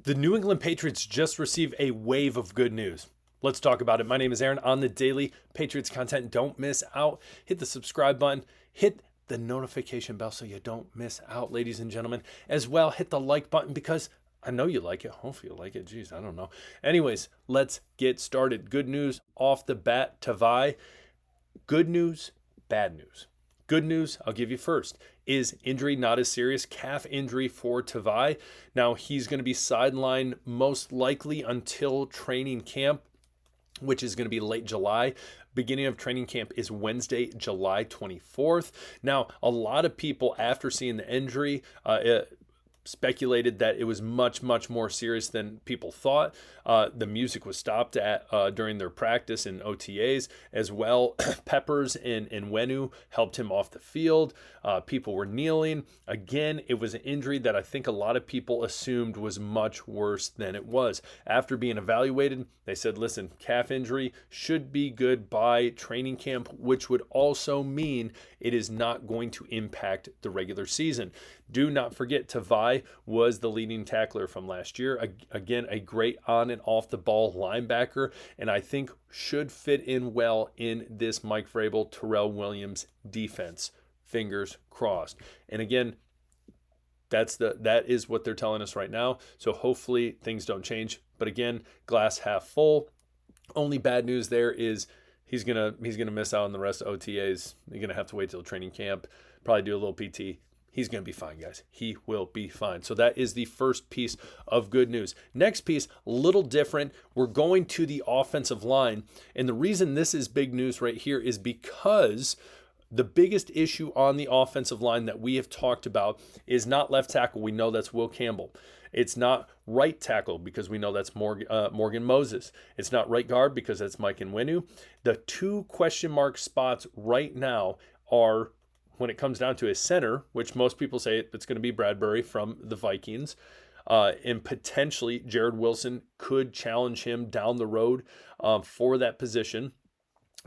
The New England Patriots just received a wave of good news. Let's talk about it. My name is Aaron on the daily Patriots content. Don't miss out. Hit the subscribe button. Hit the notification bell so you don't miss out, ladies and gentlemen. As well, hit the like button because I know you like it. Hopefully you like it. Jeez, I don't know. Anyways, let's get started. Good news off the bat, Tavi. Good news, bad news. Good news, I'll give you first, is injury not as serious, calf injury for Tavi. Now, he's going to be sidelined most likely until training camp, which is going to be late July. Beginning of training camp is Wednesday, July 24th. Now, a lot of people, after seeing the injury, speculated that it was much more serious than people thought. The music was stopped at during their practice and OTAs as well. Peppers and Wenu helped him off the field. People were kneeling. Again, it was an injury that I think a lot of people assumed was much worse than it was. After being evaluated, they said, listen, calf injury should be good by training camp, which would also mean it is not going to impact the regular season. Do not forget, Tavi was the leading tackler from last year. Again, a great on and off the ball linebacker, and I think should fit in well in this Mike Vrabel, Terrell Williams defense. Fingers crossed. And again, that is what they're telling us right now. So hopefully things don't change. But again, glass half full. Only bad news there is he's gonna miss out on the rest of OTAs. You're gonna have to wait till training camp. Probably do a little PT. He's going to be fine, guys. He will be fine. So that is the first piece of good news. Next piece, a little different. We're going to the offensive line. And the reason this is big news right here is because the biggest issue on the offensive line that we have talked about is not left tackle. We know that's Will Campbell. It's not right tackle because we know that's Morgan Moses. It's not right guard because that's Mike Nwenu. The two question mark spots right now are, when it comes down to a center, which most people say it's going to be Bradbury from the Vikings, and potentially Jared Wilson could challenge him down the road for that position.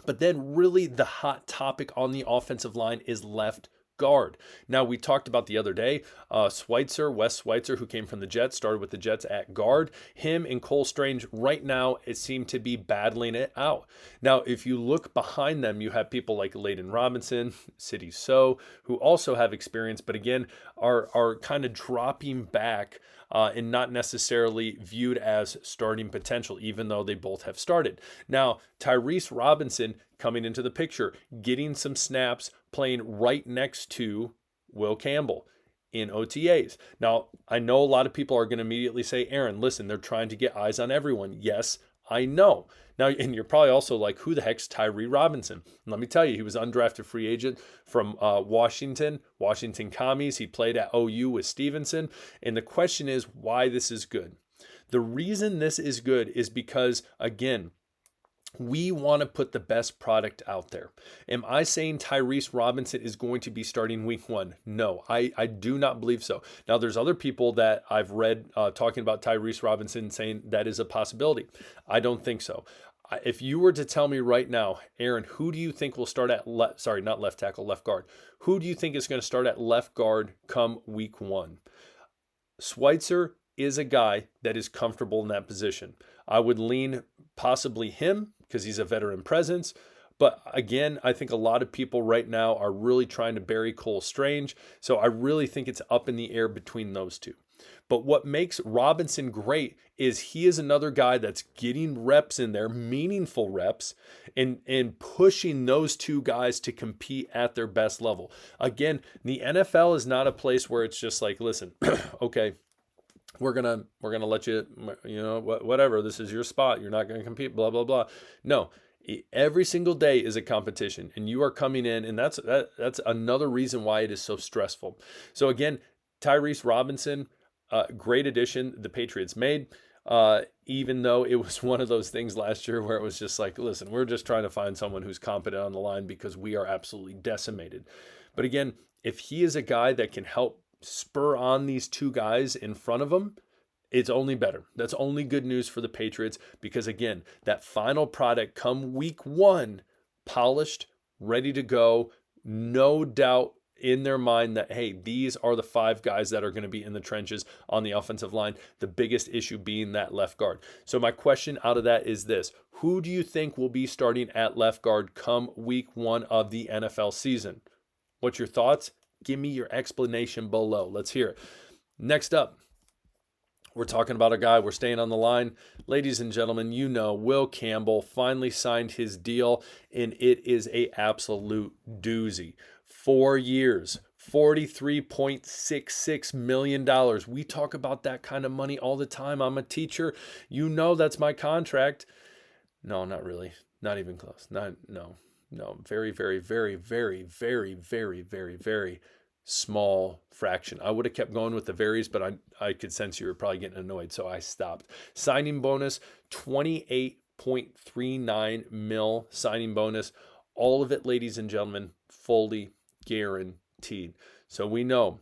But then really the hot topic on the offensive line is left guard. Now, we talked about the other day, Wes Schweitzer, who came from the Jets, started with the Jets at guard. Him and Cole Strange right now, it seemed to be battling it out. Now, if you look behind them, you have people like Layden Robinson, Sidney So, who also have experience, but again, are kind of dropping back and not necessarily viewed as starting potential, even though they both have started. Now, Tyrese Robinson coming into the picture, getting some snaps, playing right next to Will Campbell in OTAs. Now, I know a lot of people are going to immediately say, Aaron, listen, they're trying to get eyes on everyone. Yes, I know. Now, and you're probably also like, who the heck's Tyree Robinson? And let me tell you, he was undrafted free agent from Washington Commies. He played at OU with Stevenson. And the question is why this is good. The reason this is good is because, again, we want to put the best product out there. Am I saying Tyrese Robinson is going to be starting week one? No, I do not believe so. Now, there's other people that I've read talking about Tyrese Robinson saying that is a possibility. I don't think so. If you were to tell me right now, Aaron, who do you think will start at left guard? Who do you think is going to start at left guard come week one? Schweitzer is a guy that is comfortable in that position. I would lean possibly him because he's a veteran presence. But again, I think a lot of people right now are really trying to bury Cole Strange. So I really think it's up in the air between those two. But what makes Robinson great is he is another guy that's getting reps in there, meaningful reps, and pushing those two guys to compete at their best level. Again, the NFL is not a place where it's just like, listen, okay, we're gonna let you, whatever, this is your spot, you're not gonna compete, blah blah blah. No, every single day is a competition, and you are coming in, and that's another reason why it is so stressful. So again, Tyrese Robinson, great addition the Patriots made, even though it was one of those things last year where it was just like, listen, we're just trying to find someone who's competent on the line because we are absolutely decimated. But again, if he is a guy that can help spur on these two guys in front of him, it's only better. That's only good news for the Patriots because, again, that final product come week one, polished, ready to go, no doubt in their mind that, hey, these are the 5 guys that are going to be in the trenches on the offensive line. The biggest issue being that left guard. So my question out of that is this: who do you think will be starting at left guard come week 1 of the NFL season? What's your thoughts? Give me your explanation below. Let's hear it. Next up, we're talking about a guy. We're staying on the line. Ladies and gentlemen, you know Will Campbell finally signed his deal, and it is an absolute doozy. 4 years, $43.66 million. We talk about that kind of money all the time. I'm a teacher. You know that's my contract. No, not really. Not even close. No. Very, very, very, very, very, very, very, very small fraction. I would have kept going with the varies, but I could sense you were probably getting annoyed, so I stopped. Signing bonus, 28.39 mil signing bonus. All of it, ladies and gentlemen, fully guaranteed. So we know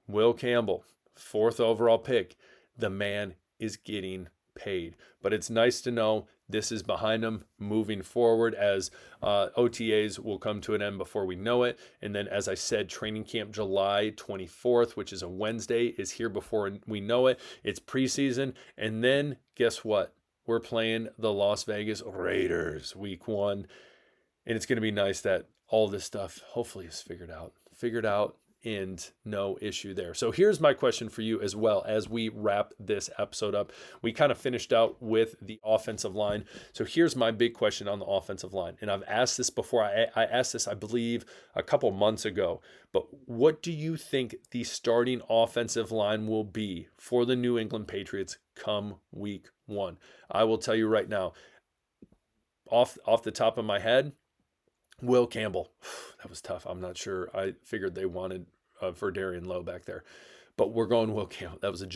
Will Campbell, 4th overall pick, the man is getting paid. But it's nice to know this is behind him moving forward, as OTAs will come to an end before we know it. And then, as I said, training camp July 24th, which is a Wednesday, is here before we know it. It's preseason. And then guess what? We're playing the Las Vegas Raiders week 1. And it's going to be nice that all this stuff hopefully is figured out, and no issue there. So here's my question for you as well as we wrap this episode up. We kind of finished out with the offensive line. So here's my big question on the offensive line. And I've asked this before. I asked this, I believe, a couple months ago. But what do you think the starting offensive line will be for the New England Patriots come week 1? I will tell you right now, off the top of my head, Will Campbell. That was tough. I'm not sure. I figured they wanted Verdarian Lowe back there. But we're going Will Campbell. That was a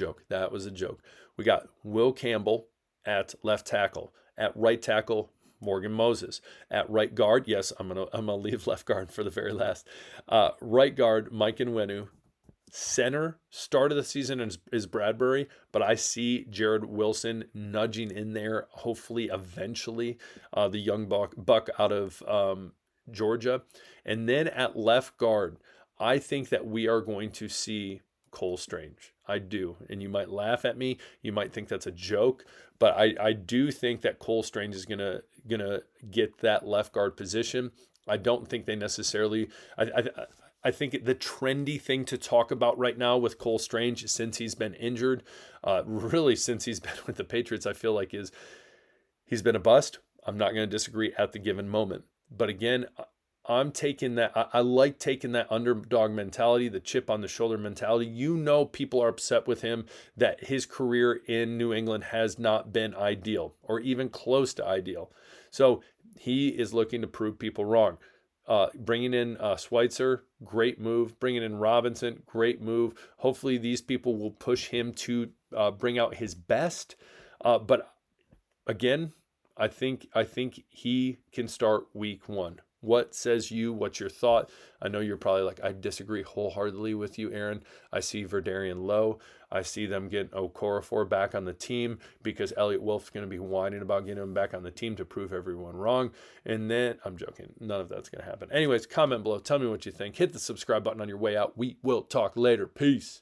joke. We got Will Campbell at left tackle. At right tackle, Morgan Moses. At right guard, yes, I'm gonna leave left guard for the very last. Right guard, Mike Nwenu. Center, start of the season is Bradbury, but I see Jared Wilson nudging in there, hopefully eventually, the young buck out of Georgia. And then at left guard, I think that we are going to see Cole Strange. I do. And you might laugh at me. You might think that's a joke. But I do think that Cole Strange is gonna get that left guard position. I don't think they necessarily... I think the trendy thing to talk about right now with Cole Strange, since he's been injured, really since he's been with the Patriots, I feel like he's been a bust. I'm not going to disagree at the given moment. But again, I'm taking that. I like taking that underdog mentality, the chip on the shoulder mentality. You know, people are upset with him that his career in New England has not been ideal or even close to ideal. So he is looking to prove people wrong. Bringing in Schweitzer, great move. Bringing in Robinson, great move. Hopefully these people will push him to bring out his best. But again, I think he can start week 1. What says you? What's your thought? I know you're probably like, I disagree wholeheartedly with you, Aaron. I see Verdarian Lowe. I see them getting Okorafor back on the team because Elliott Wolf's going to be whining about getting him back on the team to prove everyone wrong. And then, I'm joking. None of that's going to happen. Anyways, comment below. Tell me what you think. Hit the subscribe button on your way out. We will talk later. Peace.